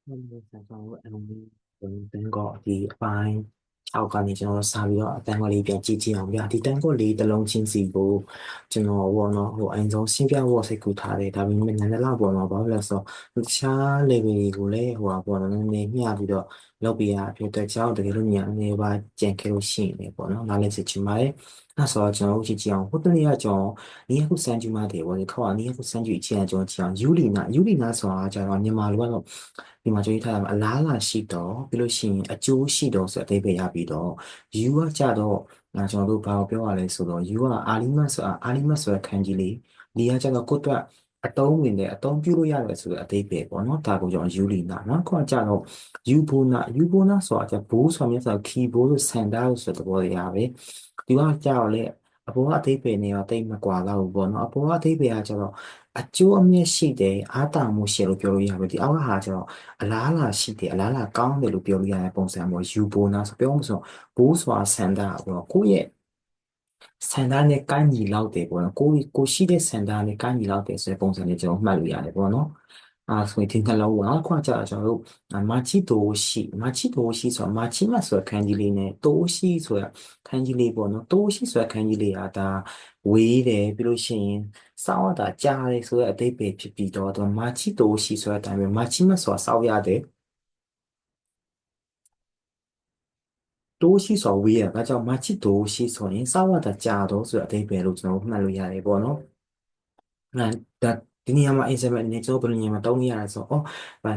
တန်ကောဒီအပိုင်း6ကနေကျွန်တော်စာပြီးတော့အတန်းကောလေးပြန်ကြည့်ကြည့်အောင်ဗျာဒီတန်းကောလေးတစ်လုံးချင်းစီကိုကျွန်တော်ဘောနော်ဟိုအရင်ဆုံးရှင်းပြဖို့စိတ်ကူထားတယ်ဒါပေမဲ့နည်းနည်းလောက်ပေါ့နော်ဘာလို့လဲဆိုတော့တခြား level တွေကိုလည်းဟိုပါပေါ့နော်နည်းနည်းမျှပြီးတော့လုပ်ပြရဖြစ်တဲ့ကြောင့်တကယ်လို့ညာအနေပါကြံခဲ့လို့ရှိနေပေါ့နော်နားလည်စေချင်ပါတယ်အဲ့ဆိုတော့ကျွန်တော်တို့ကြည့်ကြည့်အောင်ဟိုတနေ့ကကျွန်တော်နီးယခုစမ်းကြည့်မှတယ်ပေါ့ဒီခေါက်နီးယခုစမ်းကြည့်အချင်းကျွန်တော်ကြည့်အောင်ယူလီနာဆိုတာကျတော့မြန်မာလိုကတော့ ဒီမှာကြွေးထားတာအလားလာရှိတော့ပြီးလို့ရှိရင်အကျိုးရှိတော့ဆိုအသေးပဲရပြီးတော့ you ကကြတော့ကျွန်တော်တို့ဘာကိုပြောရလဲဆိုတော့ you ကအာလီမတ်ဆိုတာခန်းကြီးလေးဒီကကြတော့ကိုယ့်အတွက်အတုံးဝင်တယ်အတုံးပြုလို့ရတယ်ဆိုတဲ့အသေးပဲပေါ့နော်ဒါကိုကျွန်တော်ယူလီနာနော်ခေါကကြတော့ယူဘိုနာဆိုတာကြဘိုးဆိုတာမျိုးဆိုခီဘိုးလို့ဆန်တာလို့ဆိုတဲ့သဘောတရားပဲဒီကကြတော့လေအပေါ်ကအသေးပဲနေတော့တိတ်မကွာတော့ဘူးပေါ့နော်အပေါ်ကအသေးပဲကကြတော့အကျိုးအမြတ်ရှိတယ်အားတာမှုရှိတယ်လို့ပြောလို့ရပြီဒီအောက်ကဟာကျတော့အလားလာရှိတယ်အလားလာကောင်းတယ်လို့ပြောလို့ရတဲ့ပုံစံမျိုးယူဘိုနာဆိုပြောမှဆိုဘိုးဆိုတာဆန်တာပေါ့နော်ကိုယ့်ရဲ့ဆန်တာနဲ့ကိုင်းညီလောက်တယ်ပေါ့နော်ကိုရှိတဲ့ဆန်တာနဲ့ကိုင်းညီလောက်တယ်ဆိုတဲ့ပုံစံလေးကျွန်တော်မှတ်လို့ရတယ်ပေါ့နော်ဆိုရင်ဒီနှလုံးပေါ့နော်ခွာကြတော့ကျွန်တော်တို့မာချီတိုရှိဆိုတာမာချီမတ်ဆိုတဲ့ခန်းကြီးလေးနဲ့တိုးရှိဆိုတဲ့ခန်းကြီးလေးပေါ့နော်တိုးရှိဆိုတဲ့ခန်းကြီးလေးကဒါဝေးတယ်ပြီးလို့ရှိရင်စောင်းရတာကြားတယ်ဆိုတဲ့အသေးပဲဖြစ်ပြီးတော့မာချီတိုရှိဆိုတဲ့အတိုင်းပဲမာချီမတ်ဆိုတာစောင်းရတယ်တိုးရှိဆိုဝေးရဒါကြောင့်မာချီတိုရှိဆိုရင်စောင်းရတာကြားတော့ဆိုတဲ့အသေးပဲလို့ကျွန်တော်မှတ်လို့ရတယ်ပေါ့နော် ဒါဒီနေရာမှာ example အနေနဲ့ကျွန်တော်ဘယ်လိုနေရာမှာတောင်းရလဲဆိုတော့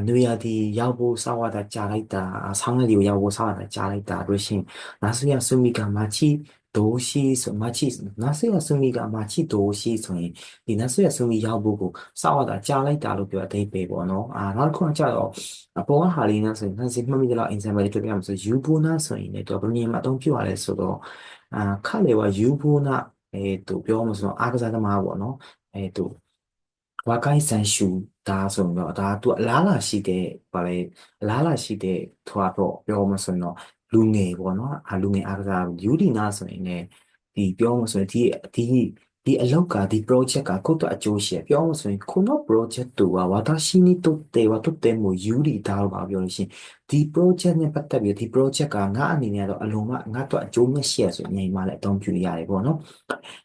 နွေရာသီရောက်ဖို့စောင့်ရတာကြာလိုက်တာဆောင်းရာသီကိုရောက်ဖို့စောင့်ရတာကြာလိုက်တာတို့ရှင်နာဆူယာဆူမီကမာချီဒိုရှိဆိုမာချီနာဆူယာဆူမီကမာချီဒိုရှိဆိုရင်ဒီနာဆူယာဆူမီရောက်ဖို့ကိုစောင့်ရတာကြာလိုက်တာလို့ပြောအသေးပဲပေါ့နော်နောက်တစ်ခုကကြတော့အပေါ်ကဟာလေးနာဆိုရင်နှစီမှတ်မိကြတော့ example လေးပြပြမှာဆိုယူဘူနာဆိုရင်လည်းတော့ဘယ်လိုနေရာမှာအသုံးပြုရလဲဆိုတော့ခါလေဝယူဘူနာသူပြောမှာဆိုတော့အားကစားသမားပေါ့နော်သူ ဝါကိုင်းဆန်ရှူဒါဆိုရင်တော့ဒါသူအလားလာရှိတဲ့ဗာလေအလားလာရှိတဲ့ထွာတော့ပြောမှဆိုရင်တော့လူငယ်ပေါ့နော်လူငယ်အားကစားယူဒီနာဆိုရင်လည်းဒီပြောမှဆိုရင်ဒီဒီအလောက်ကဒီ project ကကိုယ့်အတွက်အကျိုးရှိရပြောမှဆိုရင်ခုန project တူကဝါတာရှိနီတုတ်တယ်ဝါတုတ်တယ်မို့ယူဒီဒါတော့ပါပြောလို့ရှိရင်ဒီ project နဲ့ပတ်သက်ပြီးဒီ project ကငါအနေနဲ့တော့အလုံးမငါတို့အကျိုးမျက်ရှိရဆိုရင်ညီမလည်းအသုံးပြုရတယ်ပေါ့နော်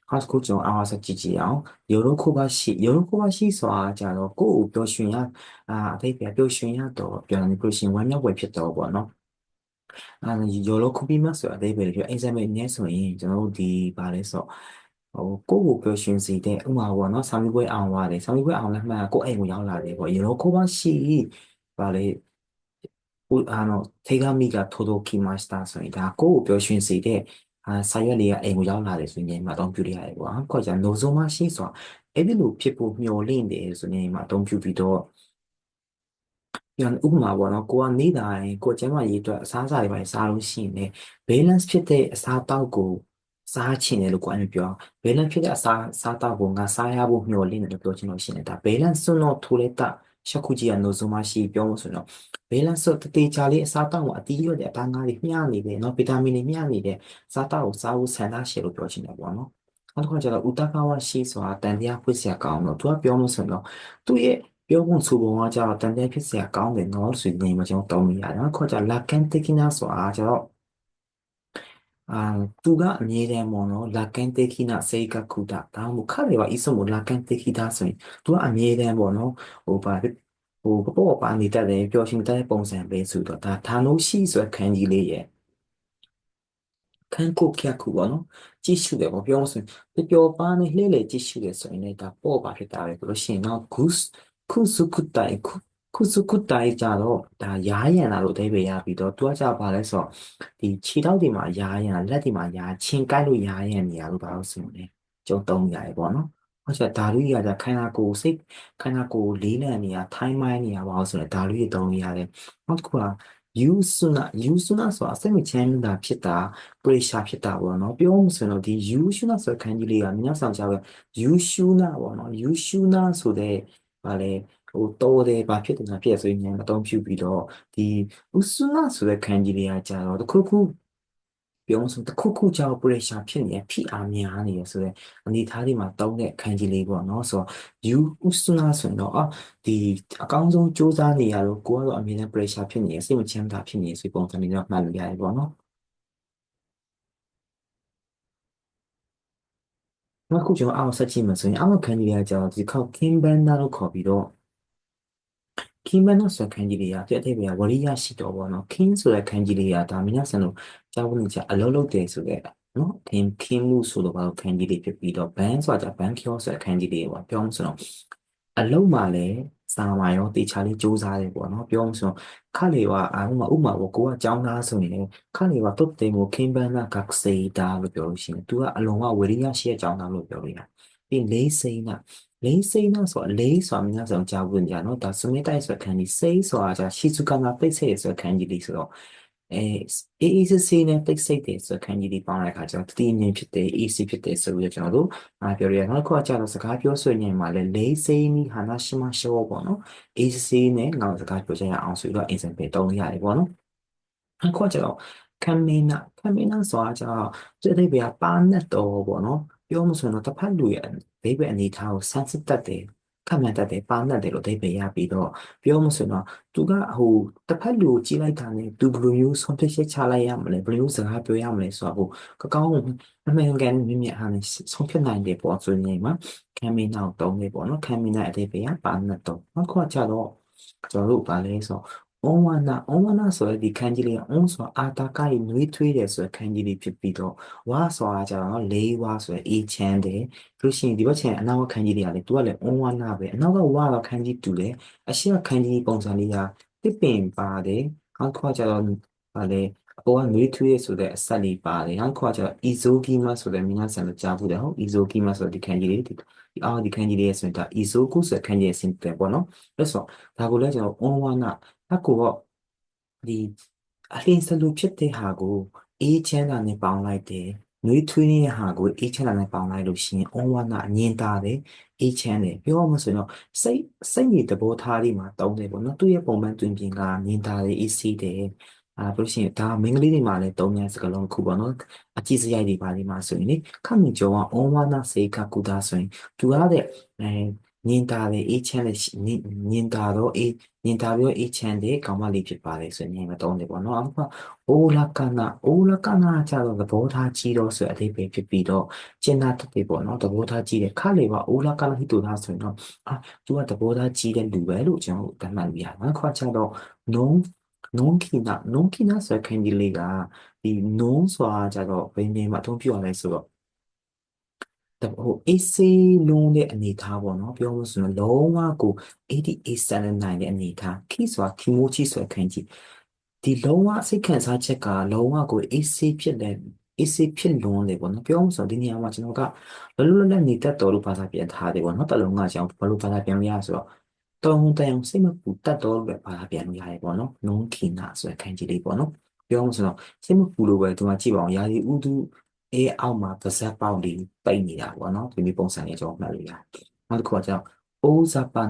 ဟာစကူကျွန်တော်အားဆက်ကြည့်ကြည့်အောင် ယိုရိုခိုဘာရှိဆိုတာကြတော့ကိုယ့်ကိုပျော်ရွှင်ရအထိပ္ပယ်ပျော်ရွှင်ရတော့ပြောတယ်ပျော်ရွှင်ဝမ်းမြောက်ဖွယ်ဖြစ်တော့ပေါ့နော်ယိုရိုခိုဘီမတ်ဆိုတာအထိပ္ပယ်လေးပြောအိမ်စံမဲ့အနည်းဆိုရင်ကျွန်တော်တို့ဒီဘာလဲဆိုကိုယ့်ကိုပျော်ရွှင်စေတဲ့ဥမာပေါ့နော်ဆာမီပွဲအောင်ရတယ်ဆာမီပွဲအောင်လက်မှတ်ကိုယ့်အိမ်ကိုရောက်လာတယ်ပေါ့ယိုရိုခိုဘာရှိဘာလဲဟိုနော်ထေဂါမီကထိုဒိုကီမတ်စတာဆိုရင်ဒါကိုယ့်ကိုပျော်ရွှင်စေတဲ့ဆာရွက်လေးကအိမ်ကိုရောက်လာတယ်ဆိုရင်ညမှာတော့ပြုလို့ရတယ်ပေါ့။ကိုယ့်ကနိုဇိုမရှိဆိုတာအဲ့ဒီလိုဖြစ်ဖို့မျှော်လင့်တယ်ဆိုရင်မှာအသုံးပြုပြီးတော့ပြန်ဥပမာပေါ့နော်ကိုကနေ့တိုင်းကိုကျန်းမာရေးအတွက်အစားအစာတွေပဲစားလို့ရှိရင်လည်း balance ဖြစ်တဲ့အစားအသောက်ကိုစားချင်တယ်လို့ကိုယ်အဲ့လိုပြော balance ဖြစ်တဲ့အစားအသောက်ကိုငါစားရဖို့မျှော်လင့်တယ်လို့ပြောချင်လို့ရှိရင်ဒါ balance စွန်းတော့ထိုးလက်တာရှက်ခုကြီးကနိုဇိုမရှိပြောလို့ဆိုတော့ balance ဆိုတတေချာလေးအစားအသောက်ကိုအတီးရွက်တဲ့အသားငါးတွေမျှနေတယ်နော်ဗီတာမင်တွေမျှနေတယ်စားတောက်ကိုစားဖို့ဆန္ဒရှိလို့ပြောချင်တယ်ပေါ့နော်နောက်တစ်ခါကျတော့ဥတကာဝရှိဆိုတာတန်တရားဖွင့်စရာကောင်းတော့သူကပြောလို့ဆိုရင်တော့သူ့ရဲ့ပြောဖို့ဆိုပုံကကျတော့တန်တရားဖြစ်စရာကောင်းတယ်နော်ဆိုရင်ကျွန်တော်တောင်းလို့ရတယ်နောက်တစ်ခါကျလာကန်တကိနာဆိုတာကျတော့အာသူကအမြဲတမ်းပေါ့နော်လာကန်တေခိနာစေကခုတာဒါမှမဟုတ်ခါလေပါအစ်စမိုလာကန်တေခိတာဆိုရင်သူကအမြဲတမ်းပေါ့နော်ဟိုပါပပေါ့ပါနေတတ်တယ်ပျော်ရွှင်တတ်တဲ့ပုံစံပဲဆိုတော့ဒါဌာနုရှိဆိုတဲ့ခန်းကြီးလေးရဲ့ခန်းကိုခက်ခုပေါ့နော်ကြည့်ရှုတယ်ပေါ့ပြောလို့ဆိုရင်ပျော်ပါနေလှည့်လေကြည့်ရှုတယ်ဆိုရင်လည်းဒါပေါ့ပါဖြစ်တာပဲဘလို့ရှိရင်တော့ goose ခုစုခုတိုင်ကြတော့ဒါရားရံလာလို့အဓိပ္ပာယ်ရပြီးတော့သူကကြာပါလဲဆိုတော့ဒီခြေထောက်တွေမှာရားရံလက်တွေမှာရားချင်းကိုက်လို့ရားရံနေရလို့ပါလို့ဆိုရင်လည်းကျုံသုံးရတယ်ပေါ့နော်ဟုတ်ချက်ဓာတ်ကြီးကခန္ဓာကိုယ်စိတ်ခန္ဓာကိုယ်လေးလံနေရထိုင်းမိုင်းနေရပါလို့ဆိုရင်ဓာတ်ကြီးသုံးရတယ်နောက်တစ်ခုကယူဆုနာဆိုတာအစိတ်မချမ်းသာဖြစ်တာ pressure ဖြစ်တာပေါ့နော်ပြောမှဆိုရင်တော့ဒီယူရှုနာဆိုတဲ့ခန်းကြီးလေးက皆さんကြားပဲယူရှုနာပေါ့နော်ယူရှုနာဆိုတဲ့ဗာလဲတော်တယ်ဘာဖြစ်တယ်ညာဖြစ်ရဆိုရင်ဉာဏ်အသုံးပြုပြီးတော့ဒီဥဆုနာဆိုတဲ့ခန်းကြီးလေးကကြာတော့တခုခု ပြောမဆိုတစ်ခုခုကြောင့် pressure ဖြစ်နေဖိအားများနေရဆိုတဲ့အနေအထားတွေမှာတောင်းတဲ့အခန်းကြီးလေးပေါ့နော်ဆိုတော့ you ဥစနာဆိုရင်တော့ဒီအကောင်းဆုံးစူးစမ်းနေရတော့ကိုကတော့အမြဲတမ်း pressure ဖြစ်နေရစိတ်မချမ်းသာဖြစ်နေဆိုပုံစံမျိုးတော့မှတ်လို့ရတယ်ပေါ့နော်နောက်ခုကျွန်တော်အောင်ဆက်ကြည့်မှာဆိုရင်အောင်ခန်းကြီးလေးကကြာတော့ဒီခေါက် King Banda လို့ခေါ်ပြီးတော့ King Banda ဆိုတဲ့ခန်းကြီးလေးကပြည့်တဲ့ပြဝရိယရှိတော့ပေါ့နော် King ဆိုတဲ့ခန်းကြီးလေးကဒါမြတ်ဆန်တို့ကြားဝင်ကြအလုံးလုံးတယ်ဆိုတဲ့နော် King မှုဆိုတော့ဘာလို့ခန်းကြီးလေးဖြစ်ပြီးတော့ Band ဆိုတာ Band Kyo ဆိုတဲ့ခန်းကြီးလေးပေါ့ပြောမှဆိုတော့အလုံးမှာလည်းစာမာရောတေချာလေးစူးစားတယ်ပေါ့နော်ပြောမှဆိုတော့ခါလေကဥမာပေါ့ကိုကចောင်းသားဆိုရင်ခါလေကတုတ်တယ်မို့ King Banda ကစေတာလို့ပြောလို့ရှိရင် तू ကအလုံးကဝရိယရှိတဲ့ចောင်းသားလို့ပြောလို့ရတယ်ပြီးလေးစိမ့်နာလေးစိမ့်နာဆိုတာလေးဆိုတာများဆုံးကြားဝင်ကြနော်ဒါစမေးတိုက်ဆိုတဲ့ခန်းကြီးစိမ့်ဆိုတာじゃရှီဇူကာနာပိတ်စိတ်ဆိုတဲ့ခန်းကြီးလေးဆိုတော့အဲအေးစစ်စစ်နဲ့ပိတ်စိတ်တယ်ဆိုတဲ့ခန်းကြီးလေးပေါင်းတဲ့အခါကျတော့တတိယမြင်ဖြစ်တယ်အေးစစ်ဖြစ်တယ်ဆိုပြီးတော့ကျွန်တော်တို့ပြောရအောင်နောက်တစ်ခုကကျတော့စကားပြောဆိုနေမှာလဲလေးစိမ့်နီဟာနာရှိမရှိုးပေါ့နော်အေးစစ်နဲ့ငါတို့စကားပြောကြရအောင်ဆိုပြီးတော့ example တုံးရတယ်ပေါ့နော်အခုကကျတော့ခံမင်းနာဆိုတာကျတော့သူအဓိပ္ပာယ်ကပါနဲ့တော်ပေါ့နော်ပြောမှဆိုရင်တော့တစ်ဖက်လူရဲ့အဓိပ္ပာယ်အနေထားကိုဆန်းစစ်တတ်တယ်ခံမှန်းတတ်တယ်ပါနဲ့တယ်လို့အဓိပ္ပာယ်ရပြီးတော့ပြောမှဆိုရင်တော့သူကတစ်ဖက်လူကိုကြည့်လိုက်တာနဲ့သူဘယ်လိုမျိုးဆုံးဖြတ်ချက်ချလိုက်ရမလဲဘယ်လိုမျိုးစကားပြောရမလဲဆိုတော့ကောင်းအမှန်ကန်မြင့်မြတ်ဟာနဲ့ဆုံးဖြတ်နိုင်တယ်ပေါ့ဆိုရင်မှာခံမင်းနာကိုတုံးနေပေါ့နော်ခံမင်းနာအဓိပ္ပာယ်ကပါနဲ့တော်နောက်တစ်ခုကကျတော့ကျွန်တော်တို့ဗာလဲဆိုဩဝါနာဆိုတဲ့ဒီခန်းကြီးလေးကဩဆိုတာအာတာကကြီးနွေးထွေးတယ်ဆိုတဲ့ခန်းကြီးလေးဖြစ်ပြီးတော့ဝါဆိုတာကျတော့လေးဝါဆိုတဲ့အေးချမ်းတယ်လို့ရှိရင်ဒီဘက်ခြမ်းအနောက်ကခန်းကြီးလေးကလေသူကလည်းဩဝါနာပဲအနောက်ကဝါကခန်းကြီးတူတယ်အရှိကခန်းကြီးပုံစံလေးကတစ်ပင်ပါတယ်နောက်တစ်ခါကျတော့ဗာလေအပေါ်ကနွေးထွေးဆိုတဲ့အဆက်လေးပါတယ်နောက်တစ်ခါကျတော့ izokima ဆိုတဲ့မြင်းဆန်လို့ကြားဘူးတယ်ဟုတ် izokima ဆိုတဲ့ဒီခန်းကြီးလေးဒီခန်းကြီးလေးရဲ့ဆိုရင်ဒါ izoku ဆိုတဲ့ခန်းကြီးရဲ့ဆင်တယ်ပေါ့နော်အဲ့ဆိုဒါကိုလည်းကျွန်တော်ဩဝါနာအကူတော့ဒီအလင်းစလူဖြစ်တဲ့ဟာကိုအေးချမ်းတာနဲ့ပေါင်းလိုက်တယ်နှွေးထွေးနေတဲ့ဟာကိုအေးချမ်းတာနဲ့ပေါင်းလိုက်လို့ရှိရင်ဩဝါဒအငြင်းတာတယ်အေးချမ်းတယ်ပြောရမှာဆိုရင်တော့စိတ်ရည်သဘောထားတွေမှာတုံးတယ်ပေါ့နော်သူ့ရဲ့ပုံမှန်တွင်ပြင်ကငြင်းတာတယ်အေးစီးတယ်ဘယ်လိုရှိရင်ဒါမင်္ဂလိတွေမှာလည်းတုံးညာစကားလုံးတစ်ခုပေါ့နော်အကြည့်စရိုက်တွေပါဒီမှာဆိုရင်လေခန့်မြင်ကျော်ကဩဝါဒစေကကုတာဆိုရင်သူရတဲ့ညင်တာတယ်အေးချမ်းတယ်ညင်တာတော့အေးညင်တာပြီးတော့အေးချမ်းတယ်ကောင်းမလေးဖြစ်ပါတယ်ဆိုရင်မတုံးတယ်ပေါ့နော်အခုကအိုလာကနာကျတော့သဘောထားကြီးတော့ဆိုအသေးပဲဖြစ်ပြီးတော့ကျင်နာတတ်တယ်ပေါ့နော်သဘောထားကြီးတယ်ခါလေပါအိုလာကနာဟိတူသားဆိုရင်တော့သူကသဘောထားကြီးတဲ့လူပဲလို့ကျွန်တော်တို့သတ်မှတ်လို့ရတယ်နောက်ကျတော့နုံနုံခိနာဆိုတဲ့ခန်းကြီးလေးကဒီနုံဆိုတာကျတော့ဘယ်နေမှာအသုံးပြုရလဲဆိုတော့အေးဆေးလုံးတဲ့အနေထားပေါ့နော်ပြောလို့ဆိုရင်လုံးဝကို88 79တဲ့အနေထားခိဆိုတာခီမိုချီဆိုတဲ့ခန်းကြီးဒီလုံးဝစိတ်ခံစားချက်ကလုံးဝကိုအေးဆေးဖြစ်တဲ့အေးဆေးဖြစ်လွန်းတယ်ပေါ့နော်ပြောလို့ဆိုဒီနေရာမှာကျွန်တော်ကလောလောလတ်လတ်နေတတ်တော်လို့ဘာသာပြန်ထားတယ်ပေါ့နော်တလုံးကကြောင်ဘာလို့ဘာသာပြန်လို့ရဆိုတော့တုံတန်စိတ်မပူတတ်တော်လို့ပဲဘာသာပြန်လို့ရတယ်ပေါ့နော်နုံခိနာဆိုတဲ့ခန်းကြီးလေးပေါ့နော်ပြောလို့ဆိုတော့စိတ်မပူလို့ပဲဒီမှာကြည့်ပါအောင်ယာဒီဥဒုအေးအောက်မှာပါဇက်ပေါက်လေးပိတ်နေတာပေါ့နော်ဒီမျိုးပုံစံလေးကျွန်တော်မှတ်လို့ရတယ်နောက်တစ်ခုကကျတော့အိုးဇာပါ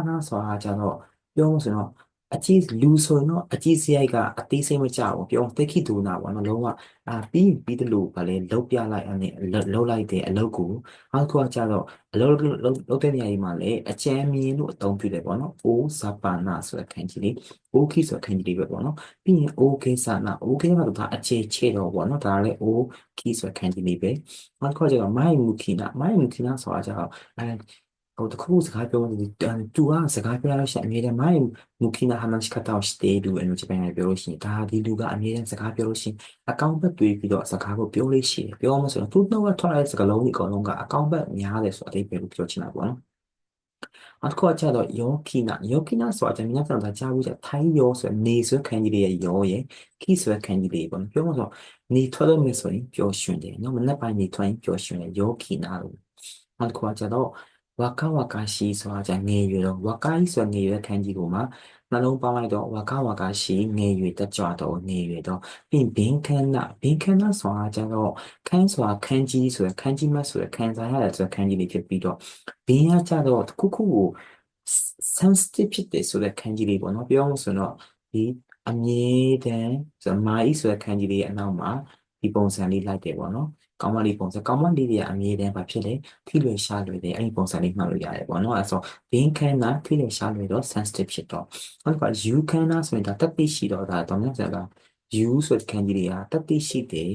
နာဆိုတာကျတော့ပြောလို့ဆိုတော့အကြီးလူဆိုရင်တော့အကြီးစရိုက်ကအသေးစိတ်မကြဘူးပြောသိခိတူနာပေါ့နော်လုံးဝပြီးတလို့ဗာလေလောက်ပြလိုက်အနေလောက်လိုက်တဲ့အလုပ်ကိုနောက်တစ်ခုကကျတော့အလုပ်တဲ့နေရာကြီးမှာလည်းအချမ်းမြင်လို့အသုံးပြုတယ်ပေါ့နော်အိုးဇာပါနာဆိုတဲ့ခန်းကြီးလေးအိုးခိဆိုတဲ့ခန်းကြီးလေးပဲပေါ့နော်ပြီးရင်အိုးကေဆာနာအိုးကေကတော့ဒါအခြေချေတော့ပေါ့နော်ဒါလည်းအိုးခိဆိုတဲ့ခန်းကြီးလေးပဲနောက်တစ်ခုကကျတော့မိုင်မူခိနာဆိုတာကျတော့တခုစကားပြောနေတူကစကားပြောလို့ရှိရင်အမြဲတမ်းမိုင်မူခိနာဟာမရှိ方をしているဂျပန်ပြောလို့ရှိရင်ဒါဒီလူကအမြဲတမ်းစကားပြောလို့ရှိရင်အကောင့်ဘက်တွေးပြီးတော့စကားကိုပြောလို့ရှိတယ်ပြောမှဆိုတော့သူ့တော့ထွက်လာတဲ့စကားလုံးကြီးအကုန်လုံးကအကောင့်ဘက်များတယ်ဆိုအသေးပဲလို့ပြောချင်တာပေါ့နော်နောက်တစ်ခုကကျတော့ယောကိနာဆိုတာကျွန်တော်များကြားဘူးထိုင်းယောဆိုနေဆိုခန်းကြီးလေးရဲ့ယောရဲ့ခိဆိုခန်းကြီးလေးပေါ့နော်ပြောမှဆိုနေထွက်လို့မယ်ဆိုရင်ပျော်ရွှင်တယ်နော်မနေ့ပိုင်းနေထွက်ရင်ပျော်ရွှင်တယ်ယောကိနာလို့နောက်တစ်ခုကကျတော့ဝါကရှိဆိုတာငယ်ရွယ်တော့ဝါကိုင်းဆိုငယ်ရွယ်ခန်းကြီးကိုမှနှလုံးပေါင်းလိုက်တော့ဝါကရှိငယ်ရွယ်တက်ကြွတော့ငယ်ရွယ်တော့ပြီးဘင်ခန္နာဆိုတာကျတော့ခန်းဆိုတာခန်းကြီးဆိုရယ်ခန်းကြီးမတ်ဆိုရယ်ခံစားရတယ်ဆိုရယ်ခန်းကြီးလေးဖြစ်ပြီးတော့ဘင်းကကြတော့တစ်ခုခုကို sensitive ဖြစ်တယ်ဆိုတဲ့ခန်းကြီးလေးပေါ့နော်ပြောမှဆိုတော့ဒီအမြဲတမ်းဆိုမာအီဆိုတဲ့ခန်းကြီးလေးရဲ့အနောက်မှာ ဒီပုံစံလေးလိုက်တယ်ပေါ့နော်ကောင်းမလေးပုံစံကောင်းမလေးတွေကအမြဲတမ်းဘာဖြစ်လဲထိလွယ်ရှားလွယ်တယ်အဲ့ဒီပုံစံလေးမှတ်လို့ရတယ်ပေါ့နော်အဲ့ဆို being can ကထိလွယ်ရှားလွယ်တော့ sensitive ဖြစ်တော့နောက်က you can ဆိုရင်ဒါတသိရှိတော့ဒါတော့မြတ်စွာက you ဆိုတဲ့ခန်းကြီးတွေကတသိရှိတယ်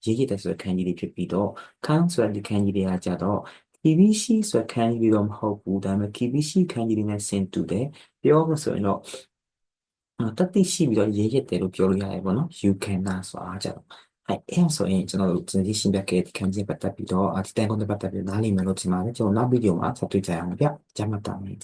ရေးရတဲ့ဆိုတဲ့ခန်းကြီးတွေဖြစ်ပြီးတော့ can ဆိုတဲ့ခန်းကြီးတွေကကြတော့ KBC ဆိုတဲ့ခန်းကြီးတွေတော့မဟုတ်ဘူးဒါပေမဲ့ KBC ခန်းကြီးတွေနဲ့ဆင်တူတယ်ပြောမှဆိုရင်တော့တသိရှိပြီးတော့ရေးရတယ်လို့ပြောလို့ရတယ်ပေါ့နော် you can ဆိုတာကြတော့အဲ့ဆိုရင်ကျွန်တော်တို့စနေရှင်းပြခဲ့တဲ့ခန်းကြီးပတ်သက်ပြီးတော့ဒီတန်ကုန်တဲ့ပတ်သက်ပြီးနားလည်မယ်လို့ထင်ပါတယ်ကျွန်တော်နောက်ဗီဒီယိုမှာဆက်တွေ့ကြရအောင်ဗျကြားမှတ်တာမယ်